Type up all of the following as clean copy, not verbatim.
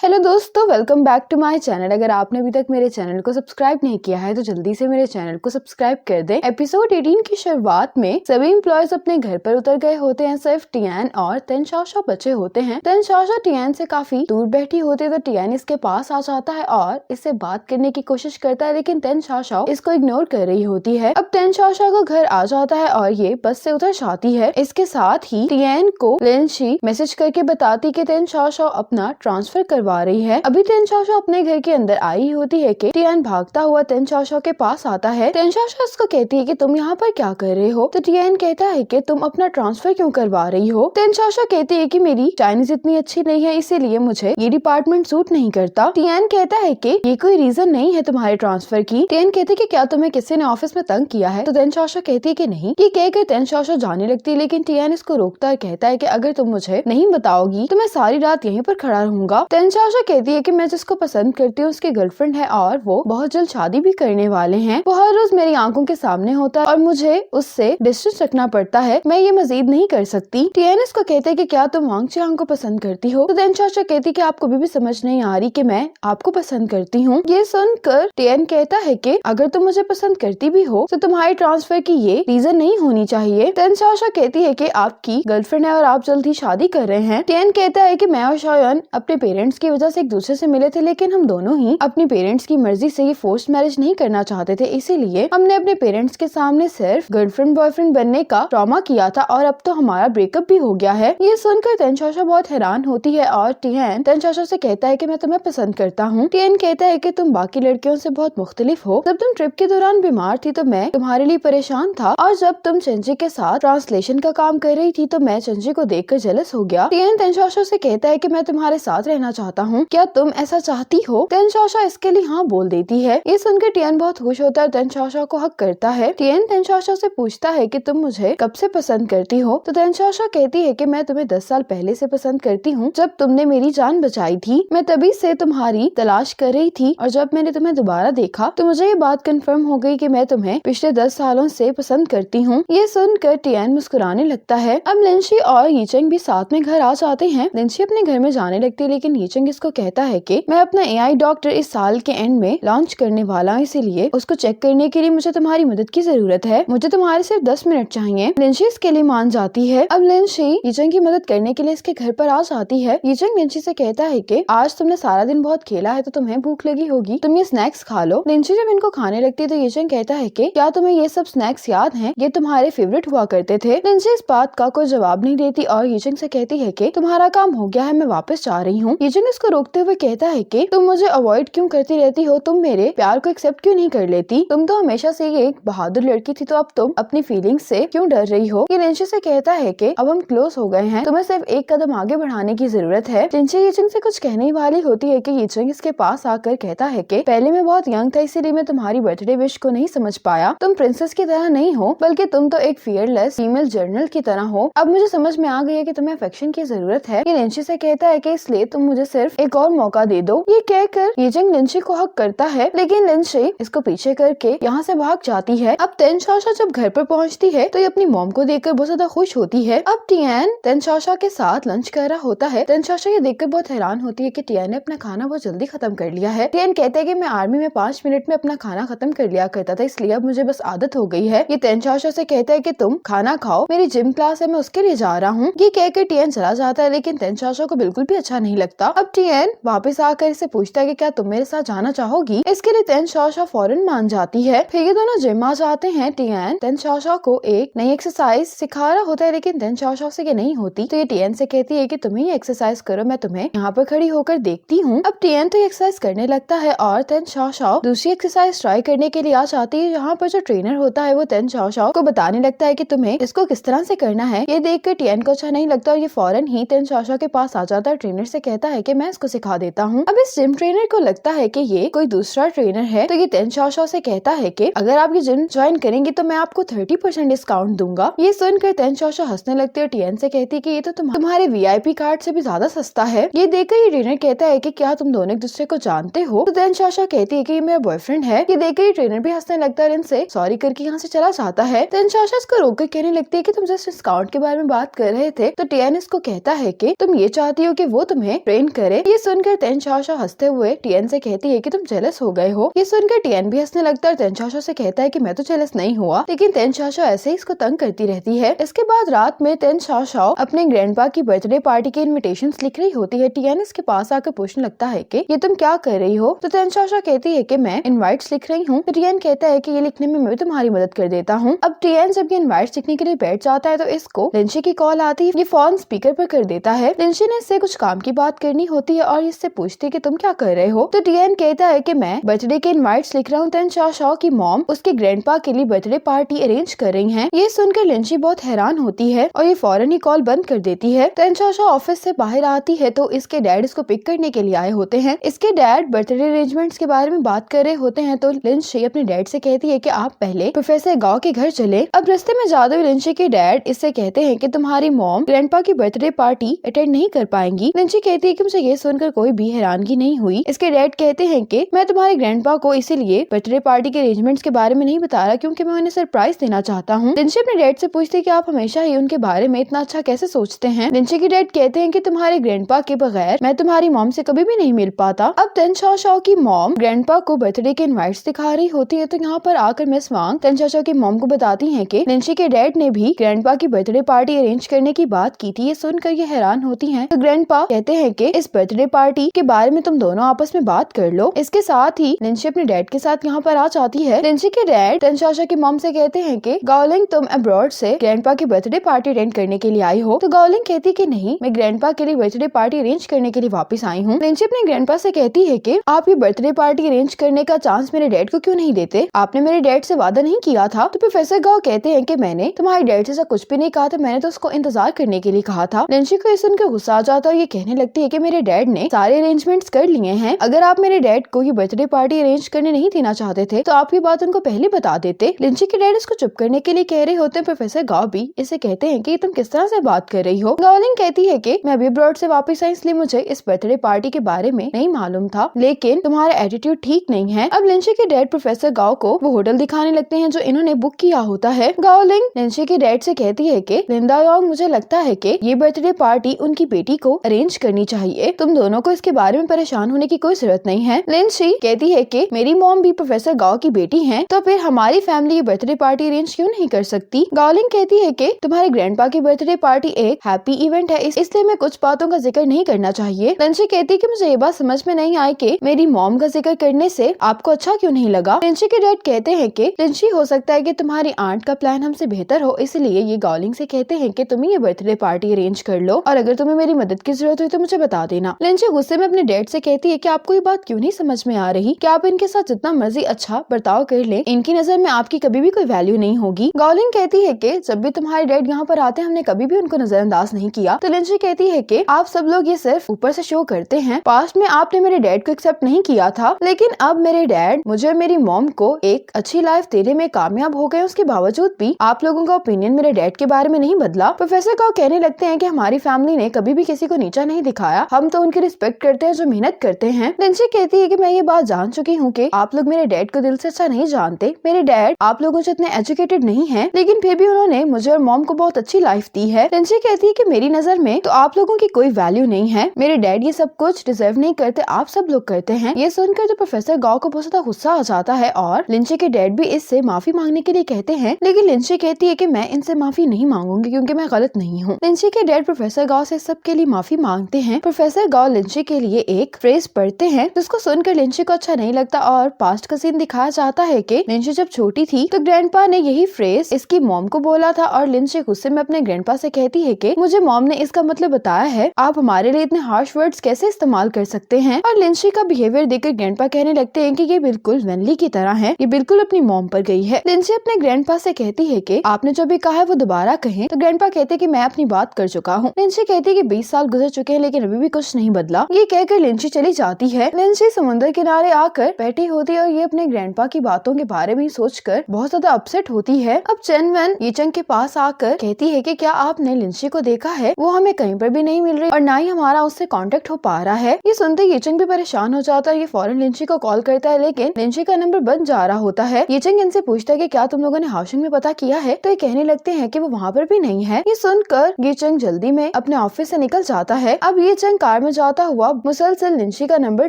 Hello दोस्तों, welcome back to my channel. अगर आपने अभी तक मेरे चैनल को सब्सक्राइब नहीं किया है तो जल्दी से मेरे चैनल को सब्सक्राइब कर दें। एपिसोड 18 की शुरुआत में सभी एम्प्लॉयज अपने घर पर उतर गए होते हैं, सिर्फ टियान और तेन शाओ बचे होते हैं। तेन शाओ टियान से काफी दूर बैठी होती है तो टियान इसके पास आ जाता है और इससे बात करने की कोशिश करता है, लेकिन तेन शाओ इसको इग्नोर कर रही होती है। अब तेन शाओ को घर आ जाता है और ये बस से उतर जाती है। इसके साथ ही टियान को लिनशी मैसेज करके बताती कि तेन शाओ अपना ट्रांसफर करवा रही है। अभी तेन शाओ अपने घर के अंदर आई होती है कि टियान भागता हुआ तेन शाओ के पास आता है। तेन शाओ उसको कहती है कि तुम यहाँ पर क्या कर रहे हो, तो टियान कहता है कि तुम अपना ट्रांसफर क्यों करवा रही हो। तेन शाओ कहती है कि मेरी चाइनीज इतनी अच्छी नहीं है, इसीलिए मुझे ये डिपार्टमेंट सूट नहीं करता। टियान कहता है कि ये कोई रीजन नहीं है तुम्हारे ट्रांसफर की। टियान कहती है कि क्या तुम्हें किसी ने ऑफिस में तंग किया है, तो तेन शाओ कहती है कि नहीं। ये कहकर तेन शाओ जाने लगती है, लेकिन टियान इसको रोकता है, कहता है कि अगर तुम मुझे नहीं बताओगी तो मैं सारी रात यहीं पर खड़ा रहूंगा। तेन शाओ कहती है कि मैं जिसको पसंद करती हूँ उसकी गर्लफ्रेंड है और वो बहुत जल्द शादी भी करने वाले हैं। वो हर रोज मेरी आंखों के सामने होता है और मुझे उससे डिस्टेंस रखना पड़ता है। मैं ये मजीद नहीं कर सकती। टियान इसको कहते हैं कि क्या तुम वांग चियांग को पसंद करती हो, तो तेन शाओ कहती है कि आपको भी समझ नहीं आ रही कि मैं आपको पसंद करती हूँ। ये सुनकर टियान कहता है कि अगर तुम मुझे पसंद करती भी हो तो तुम्हारे ट्रांसफर की ये रीजन नहीं होनी चाहिए। तेन शाओ कहती है कि आपकी गर्लफ्रेंड है और आप जल्द ही शादी कर रहे हैं। टियान कहता है कि मैं और शाओयन अपने पेरेंट्स की वजह से एक दूसरे से मिले थे, लेकिन हम दोनों ही अपनी पेरेंट्स की मर्जी से ये फोर्स्ड मैरिज नहीं करना चाहते थे, इसीलिए हमने अपने पेरेंट्स के सामने सिर्फ गर्लफ्रेंड बॉयफ्रेंड बनने का ट्रॉमा किया था और अब तो हमारा ब्रेकअप भी हो गया है। ये सुनकर तेन शाओ बहुत हैरान होती है और टियान तेन शाओ से कहता है कि मैं तुम्हें पसंद करता हूँ। टियान कहता है कि तुम बाकी लड़कियों से बहुत मुख्तलिफ हो। जब तुम ट्रिप के दौरान बीमार थी तो मैं तुम्हारे लिए परेशान था, और जब तुम चंजी के साथ ट्रांसलेशन का काम कर रही थी तो मैं चंजी को देखकर जेलस हो गया। टियान तेन शाओ से कहता है कि मैं तुम्हारे साथ रहना चाहता हूँ, क्या तुम ऐसा चाहती हो। तेन शाओ इसके लिए हाँ बोल देती है। ये सुनकर टियान बहुत खुश होता है, तेन शाओ को हक करता है। टियान तेन शाओ से पूछता है कि तुम मुझे कब से पसंद करती हो, तो तेन शाओ कहती है कि मैं तुम्हें 10 साल पहले से पसंद करती हूँ। जब तुमने मेरी जान बचाई थी मैं तभी से तुम्हारी तलाश कर रही थी, और जब मैंने तुम्हें दोबारा देखा तो मुझे ये बात कंफर्म हो गई कि मैं तुम्हें पिछले 10 सालों से पसंद करती हूँ। ये सुनकर टियान मुस्कुराने लगता है। अब लिनशी और यीचेंग भी साथ में घर आ जाते हैं। लिनशी अपने घर में जाने लगती है, लेकिन यीचेंग इसको कहता है कि मैं अपना AI डॉक्टर इस साल के एंड में लॉन्च करने वाला हूँ, इसीलिए उसको चेक करने के लिए मुझे तुम्हारी मदद की जरूरत है। मुझे तुम्हारे सिर्फ 10 मिनट चाहिए। लिनशी इसके लिए मान जाती है। अब लिनशी यीचेंग की मदद करने के लिए इसके घर पर आ जाती है। यीचेंग लिनशी से कहता है कि आज तुमने सारा दिन बहुत खेला है तो तुम्हें भूख लगी होगी, तुम ये स्नैक्स खा लो। लिनशी जब इनको खाने लगती है तो यीचेंग कहता है कि क्या तुम्हें ये सब स्नैक्स याद हैं? ये तुम्हारे फेवरेट हुआ करते थे। लिनशी इस बात का कोई जवाब नहीं देती और यीचेंग से कहती है कि तुम्हारा काम हो गया है, मैं वापस जा रही हूँ। यीचेंग इसको रोकते हुए कहता है कि तुम मुझे अवॉइड क्यों करती रहती हो, तुम मेरे प्यार को एक्सेप्ट क्यों नहीं कर लेती? तुम तो हमेशा से एक बहादुर लड़की थी, तो अब तुम अपनी फीलिंग्स से क्यों डर रही हो? ये लिनशी से कहता है कि अब हम क्लोज हो गए हैं, तुम्हें सिर्फ एक कदम आगे बढ़ाने की जरूरत है। लिनशी यीचेंग से कुछ कहने वाली होती है कि यीचेंग इसके पास आकर कहता है कि पहले मैं बहुत यंग था, इसीलिए मैं तुम्हारी बर्थडे विश को नहीं समझ पाया। तुम प्रिंसेस की तरह नहीं हो, बल्कि तुम तो एक फियरलेस फीमेल जर्नल की तरह हो। अब मुझे समझ में आ गई है कि तुम्हें अफेक्शन की जरूरत है। ये लिनशी से कहता है कि इसलिए तुम मुझे सिर्फ एक और मौका दे दो। ये कहकर यीचेंग लिनशी को हक करता है, लेकिन लिनशी इसको पीछे करके यहाँ से भाग जाती है। अब तेन शाओ जब घर पर पहुँचती है तो ये अपनी मॉम को देखकर बहुत ज्यादा खुश होती है। अब टियान तेन शाओ के साथ लंच कर रहा होता है। तेन शाओ ये देखकर बहुत हैरान होती है कि टियान ने अपना खाना बहुत जल्दी खत्म कर लिया है। टियान कहते हैं कि मैं आर्मी में 5 मिनट में अपना खाना खत्म कर लिया करता था, इसलिए अब मुझे बस आदत हो गई है। ये तेन शाओ से कहता है कि तुम खाना खाओ, मेरी जिम क्लास है, मैं उसके लिए जा रहा हूँ। ये कहकर टियान चला जाता है, लेकिन तेन शाओ को बिल्कुल भी अच्छा नहीं लगता। अब टियान वापस आकर इसे पूछता है कि क्या तुम मेरे साथ जाना चाहोगी? इसके लिए तेन शाओ फौरन मान जाती है। फिर ये दोनों जिम आ जाते हैं। टियान तेन शाओ को एक नई एक्सरसाइज सिखा रहा होता है, लेकिन तेन शाओ से ये नहीं होती, तो ये टियान से कहती है कि तुम ही एक्सरसाइज करो, मैं तुम्हें यहाँ पर खड़ी होकर देखती हूँ। अब टियान तो एक्सरसाइज करने लगता है और तेन शाओ दूसरी एक्सरसाइज ट्राई करने के लिए आ जाती है। यहाँ पर जो ट्रेनर होता है वो तेन शाओ को बताने लगता है कि तुम्हें इसको किस तरह से करना है। ये देखकर टियान को अच्छा नहीं लगता और ये फौरन ही तेन शाओ के पास आ जाता है। ट्रेनर से कहता है कि मैं इसको सिखा देता हूँ। अब इस जिम ट्रेनर को लगता है कि ये कोई दूसरा ट्रेनर है, तो ये तेन शाओ से कहता है कि अगर आप ये जिम ज्वाइन करेंगे तो मैं आपको 30% डिस्काउंट दूंगा। ये सुनकर तेन शाओ हंसने लगती है। टियान से कहती है कि ये तो तुम्हारे VIP कार्ड से भी ज्यादा सस्ता है। ये देखकर ये ट्रेनर कहता है कि क्या तुम दोनों एक दूसरे को जानते हो? तो तेन शाओ कहती है कि ये मेरा बॉयफ्रेंड है। ये देखकर ये ट्रेनर भी हंसने लगता है, इनसे सॉरी करके यहाँ से चला जाता है। तेन शाओ इसको रोककर कहने लगती है कि तुम जस्ट डिस्काउंट के बारे में बात कर रहे थे, तो टियान इसको कहता है कि तुम ये चाहती हो कि वो तुम्हें ट्रेन करे। करे। ये सुनकर तेन चाओ हंसते हुए टियन से कहती है कि तुम जेलस हो गए हो। ये सुनकर टियन भी हंसने लगता है और तेन चाओ से कहता है कि मैं तो जेलस नहीं हुआ, लेकिन तेन चाओ ऐसे ही इसको तंग करती रहती है। इसके बाद रात में तेन चाओ अपने ग्रैंडपा की बर्थडे पार्टी के इन्विटेशंस लिख रही होती है। टियन इसके पास आकर पूछने लगता है कि ये तुम क्या कर रही हो। तो तेन चाओ कहती है कि मैं इनवाइट्स लिख रही हूँ। तो टियन कहता है कि ये लिखने में मैं भी तुम्हारी मदद कर देता हूँ। अब टियन जब ये इनवाइट्स लिखने के लिए बैठ जाता है तो इसको लिंची की कॉल आती है। ये फोन स्पीकर पर कर देता है। लिंची ने इससे कुछ काम की बात करनी होती है और इससे पूछती है कि तुम क्या कर रहे हो। तो टियन कहता है कि मैं बर्थडे के इनवाइट्स लिख रहा हूँ। तेन चाओ की मॉम उसके ग्रैंडपा के लिए बर्थडे पार्टी अरेंज कर रही हैं। ये सुनकर लिंची बहुत हैरान होती है और ये फौरन ही कॉल बंद कर देती है। तेन चाओ ऑफिस से बाहर आती है तो इसके डैड इसको पिक करने के लिए आए होते हैं। इसके डैड बर्थडे अरेंजमेंट्स के बारे में बात कर रहे होते हैं तो लिंची अपने डैड से कहती है कि आप पहले प्रोफेसर गाओ के घर चले। अब रास्ते में जाते हुए लिंची के डैड इससे कहते हैं कि तुम्हारी मॉम ग्रैंडपा की बर्थडे पार्टी अटेंड नहीं कर पाएंगी। लिंची कहती है कि मुझे ये सुनकर कोई भी हैरानगी नहीं हुई। इसके डैड कहते हैं कि मैं तुम्हारे ग्रैंडपा को इसीलिए बर्थडे पार्टी के अरेंजमेंट्स के बारे में नहीं बता रहा क्योंकि मैं उन्हें सरप्राइज देना चाहता हूँ। लिंची अपने डैड से पूछती है कि आप हमेशा ही उनके बारे में इतना अच्छा कैसे सोचते हैं। लिंची के डैड कहते हैं कि तुम्हारे ग्रैंडपा के बगैर मैं तुम्हारी मॉम से कभी भी नहीं मिल पाता। अब तेन चाओ की मॉम ग्रैंडपा को बर्थडे के इनवाइट्स दिखा रही होती है तो यहाँ पर आकर मिस वांग तेन चाओ की मॉम को बताती हैं कि लिंची के डैड ने भी ग्रैंडपा की बर्थडे पार्टी अरेंज करने की बात की थी। ये सुनकर ये हैरान होती हैं। तो ग्रैंडपा कहते हैं कि इस बर्थडे पार्टी के बारे में तुम दोनों आपस में बात कर लो। इसके साथ ही लिंची अपने डैड के साथ यहाँ पर आ जाती है। लिंची के डैड तेन चाओ की मॉम से कहते हैं कि गाओलिंग तुम अब्रॉड से ग्रैंडपा की बर्थडे पार्टी अटेंड करने के लिए आई हो। तो गाओलिंग कहती कि नहीं, मैं ग्रैंडपा के लिए बर्थडे पार्टी अरेंज करने के लिए वापस आई हूँ। लिंची अपने ग्रैंडपा से कहती है कि आप ये बर्थडे पार्टी अरेंज करने का चांस मेरे डैड को क्यों नहीं देते, आपने मेरे डैड से वादा नहीं किया था। तो प्रोफेसर गाओ कहते हैं कि मैंने तुम्हारे डैड से कुछ भी नहीं कहा था, मैंने तो उसको इंतजार करने के लिए कहा था। लिंची को सुनकर गुस्सा आ जाता है। ये कहने लगती है कि मेरे डैड ने सारे अरेंजमेंट्स कर लिए हैं। अगर आप मेरे डैड को ये बर्थडे पार्टी अरेंज करने नहीं देना चाहते थे तो आप ये बात उनको पहले बता देते। लिंची के डैड इसको चुप करने के लिए कह रहे होते हैं। प्रोफेसर गाओ भी इसे कहते हैं कि तुम किस तरह से बात कर रही हो। गाओलिंग कहती है कि मैं अभी अब्रॉड से वापस आई इसलिए मुझे इस बर्थडे पार्टी के बारे में नहीं मालूम था, लेकिन तुम्हारा एटीट्यूड ठीक नहीं है। अब लिंची के डैड प्रोफेसर गाओ को वो होटल दिखाने लगते हैं जो इन्होंने बुक किया होता है। गाओलिंग लिंची के डैड से कहती है कि लिंडा योंग, मुझे लगता है कि ये बर्थडे पार्टी उनकी बेटी को अरेंज करनी चाहिए, तुम दोनों को इसके बारे में परेशान होने की कोई जरूरत नहीं है। लिंची कहती है कि मेरी मॉम भी प्रोफेसर गाओ की बेटी है, तो फिर हमारी फैमिली ये बर्थडे पार्टी अरेंज क्यों नहीं कर सकती। गाओलिंग कहती है कि तुम्हारे ग्रैंडपा की बर्थडे पार्टी एक हैप्पी इवेंट है, इसलिए मैं कुछ बातों का जिक्र नहीं करना चाहिए। लिंची कहती है कि मुझे ये बात समझ में नहीं आई कि मेरी मॉम का जिक्र करने से आपको अच्छा क्यों नहीं लगा। लिंची के डैड कहते हैं कि लिंची, हो सकता है कि तुम्हारी आंट का प्लान हमसे बेहतर हो, इसलिए ये गाओलिंग से कहते हैं कि तुम ये बर्थडे पार्टी अरेंज कर लो और अगर तुम्हें मेरी मदद की जरूरत हुई तो मुझे बता देना। लिंची गुस्से में अपने डैड से कहती है कि आपको ये बात क्यों नहीं समझ में आ रही कि आप इनके साथ जितना मर्जी अच्छा बर्ताव कर ले, इनकी नजर में आपकी कभी भी कोई वैल्यू नहीं होगी। गाओलिंग कहती है कि जब भी तुम्हारे डैड यहाँ पर आते हैं हमने कभी भी उनको नजरअंदाज नहीं किया। तो लिंची कहती है कि आप सब लोग ये सिर्फ ऊपर से शो करते हैं, पास्ट में आपने मेरे डैड को एक्सेप्ट नहीं किया था, लेकिन अब मेरे डैड मुझे और मेरी मॉम को एक अच्छी लाइफ देने में कामयाब हो गए, उसके बावजूद भी आप लोगों का ओपिनियन मेरे डैड के बारे में नहीं बदला। प्रोफेसर गाओ कहने लगते हैं कि हमारी फैमिली ने कभी भी किसी को नीचा नहीं दिखाया, हम तो उनकी रिस्पेक्ट करते हैं जो मेहनत करते हैं। लिंची कहती है कि मैं ये बात जान चुकी हूँ कि आप लोग मेरे डैड को दिल से अच्छा नहीं जानते, मेरे डैड आप लोगों से इतने एजुकेटेड नहीं है, लेकिन फिर भी उन्होंने मुझे और मॉम को बहुत अच्छी लाइफ दी है। लिंची कहती है कि मेरी नजर में तो आप लोगों की कोई वैल्यू नहीं है, मेरे डैड ये सब कुछ डिजर्व नहीं करते, आप सब लोग करते हैं। ये सुनकर तो प्रोफेसर गाओ को बहुत ज्यादा गुस्सा आ जाता है और लिंची के डैड भी इससे माफी मांगने के लिए कहते हैं, लेकिन लिंची कहती है कि मैं इनसे माफी नहीं मांगूंगी क्योंकि मैं गलत नहीं हूँ। लिंची के डैड प्रोफेसर गाओ से सब के लिए माफी मांगते हैं। प्रोफेसर गाओ लिंची के लिए एक फ्रेज पढ़ते हैं जिसको सुनकर लिंची को अच्छा नहीं लगता और पास्ट का सीन दिखाया जाता है कि लिंची जब छोटी थी तो ग्रैंडपा ने यही फ्रेज इसकी मॉम को बोला था और लिंची गुस्से में अपने ग्रैंडपा से कहती है कि मुझे मॉम ने इसका मतलब बताया है, आप हमारे लिए इतने हार्श वर्ड्स कैसे इस्तेमाल कर सकते हैं। और लिंची का बिहेवियर देखकर ग्रैंडपा कहने लगते हैं कि ये बिल्कुल वेनली की तरह है, ये बिल्कुल अपनी मॉम पर गई है। लिंची अपने ग्रैंडपा से कहती है कि आपने जो भी कहा है वो दोबारा कहें। तो ग्रैंडपा कहते हैं कि मैं अपनी बात कर चुका हूँ। लिंची कहती है कि 20 साल गुजर चुके हैं लेकिन अभी भी कुछ नहीं बदला। ये कहकर लिंची चली जाती है। लिंची समुद्र किनारे आकर बैठी होती है और ये अपने ग्रैंडपा की बातों के बारे में सोचकर बहुत ज्यादा अपसेट होती है। अब चेन वेन यीचंग के पास आकर कहती है कि क्या आपने लिंची को देखा है, वो हमें कहीं पर भी नहीं मिल रही और ना ही हमारा उससे कांटेक्ट हो पा रहा है। ये सुनते यीचंग भी परेशान हो जाता है। ये फौरन लिंची को कॉल करता है लेकिन लिंची का नंबर बंद जा रहा होता है। यीचंग इनसे पूछता है कि क्या तुम लोगों ने हाउसिंग में पता किया है, तो ये कहने लगते हैं कि वो वहाँ पर भी नहीं है। ये सुनकर यीचंग जल्दी में अपने ऑफिस से निकल जाता है। अब यीचंग कार कैब में जाता हुआ मुसलसल लिंची का नंबर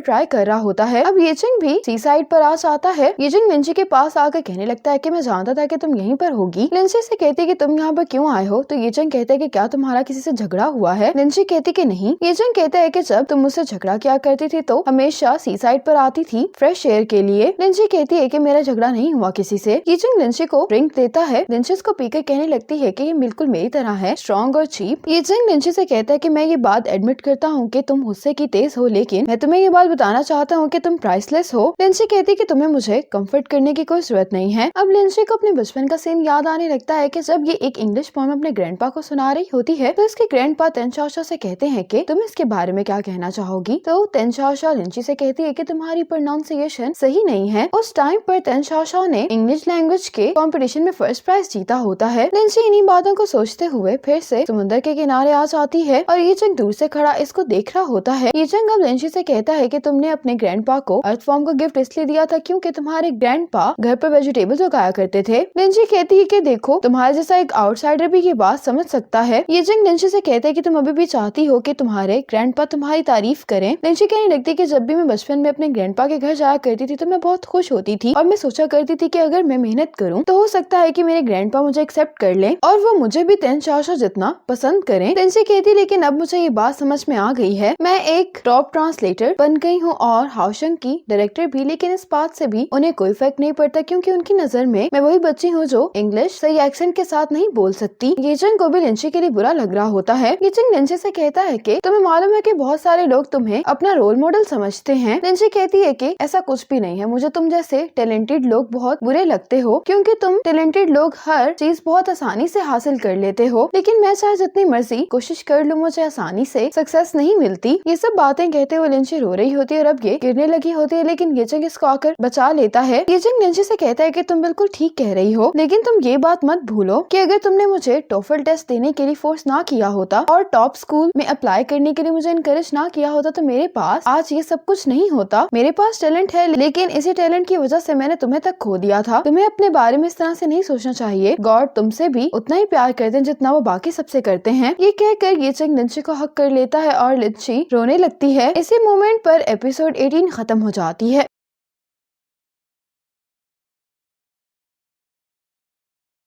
ट्राई कर रहा होता है। अब येचिंग भी सी साइड पर आ जाता है। येचिंग लिंची के पास आकर कहने लगता है कि मैं जानता था कि तुम यहीं पर होगी। लिंची से कहती है कि तुम यहाँ पर क्यों आए हो? तो येचिंग कहता है कि क्या तुम्हारा किसी से झगड़ा हुआ है? लिंची कहती कि नहीं। येचिंग कहता है कि जब तुम मुझसे झगड़ा किया करती थी तो हमेशा सी साइड पर आती थी फ्रेश एयर के लिए। लिंची कहती है कि मेरा झगड़ा नहीं हुआ किसी से। येचिंग लिंची को ड्रिंक देता है। लिंची इसको पीकर कहने लगती है कि ये बिल्कुल मेरी तरह है, स्ट्रॉन्ग और चीप। येचिंग लिंची से कहता है कि मैं ये बात एडमिट करता हूँ कि तुम गुस्से की तेज हो, लेकिन मैं तुम्हें ये बात बताना चाहता हूँ कि तुम प्राइसलेस हो। लिंची कहती है कि तुम्हें मुझे कंफर्ट करने की कोई जरूरत नहीं है। अब लिंची को अपने बचपन का सीन याद आने लगता है कि जब ये एक इंग्लिश पोएम अपने ग्रैंडपा को सुना रही होती है तो इसके ग्रैंडपा तेनचाओ से कहते हैं कि तुम इसके बारे में क्या कहना चाहोगी? तो तेनचाओ लिंची से कहती है कि तुम्हारी प्रोनाउंसिएशन सही नहीं है। उस टाइम पर तेनचाओ ने इंग्लिश लैंग्वेज के कंपटीशन में फर्स्ट प्राइज जीता होता है। लिंची इन्हीं बातों को सोचते हुए फिर से समुद्र के किनारे आ जाती है और येचिंग दूर से खड़ा इसको देख रहा होता है। येचिंग अब लिंची से कहता है कि तुमने अपने ग्रैंडपा को अर्थवॉर्म का गिफ्ट इसलिए दिया था क्योंकि तुम्हारे ग्रैंडपा घर पर वेजिटेबल्स उगाया करते थे। लिंची कहती है कि देखो, तुम्हारे जैसा एक आउटसाइडर भी ये बात समझ सकता है। येचिंग लिंची से कहता है कि तुम अभी भी चाहती हो कि तुम्हारे ग्रैंडपा तुम्हारी तारीफ करें। लिंची कहने लगती है कि जब भी मैं बचपन में अपने ग्रैंडपा के घर जाया करती थी तो मैं बहुत खुश होती थी और मैं सोचा करती थी कि अगर मैं मेहनत करूं तो हो सकता है कि मेरे ग्रैंडपा मुझे एक्सेप्ट कर ले और वो मुझे भी तेनचाओ जितना पसंद करें। लिंची कहती लेकिन अब मुझे ये बात समझ में आ गई है, मैं एक टॉप ट्रांसलेटर बन गई हूँ और हाओशंग की डायरेक्टर भी, लेकिन इस बात से भी उन्हें कोई फर्क नहीं पड़ता क्योंकि उनकी नजर में मैं वही बच्ची हूँ जो इंग्लिश सही एक्सेंट के साथ नहीं बोल सकती। येचिंग को भी लिंची के लिए बुरा लग रहा होता है। येचिंग लिंची से कहता है कि तुम्हें मालूम है कि बहुत सारे लोग तुम्हें अपना रोल मॉडल समझते हैं। लिंची कहती है कि ऐसा कुछ भी नहीं है, मुझे तुम जैसे टैलेंटेड लोग बहुत बुरे लगते हो क्योंकि तुम टैलेंटेड लोग हर चीज बहुत आसानी से हासिल कर लेते हो, लेकिन मैं चाहे जितनी मर्जी कोशिश कर लूं मुझे आसानी से सक्सेस नहीं मिलती। ये सब बातें कहते हुए लिंची रो रही होती है और अब ये गिरने लगी होती है, लेकिन येचिंग इसको आकर बचा लेता है। येचिंग लिंची से कहता है कि तुम बिल्कुल ठीक कह रही हो, लेकिन तुम ये बात मत भूलो कि अगर तुमने मुझे टोफल टेस्ट देने के लिए फोर्स ना किया होता और टॉप स्कूल में अप्लाई करने के लिए मुझे इनकरेज ना किया होता तो मेरे पास आज ये सब कुछ नहीं होता। मेरे पास टैलेंट है, लेकिन इसी टैलेंट की वजह से मैंने तुम्हें तक खो दिया था। तुम्हें अपने बारे में इस तरह से नहीं सोचना चाहिए। गॉड तुमसे भी उतना ही प्यार करते हैं जितना वो बाकी सबसे करते हैं। ये कहकर येचिंग लिंची को हक कर लेता है और लिंची रोने लगती है। इसी मोमेंट पर एपिसोड 18 खत्म हो जाती है।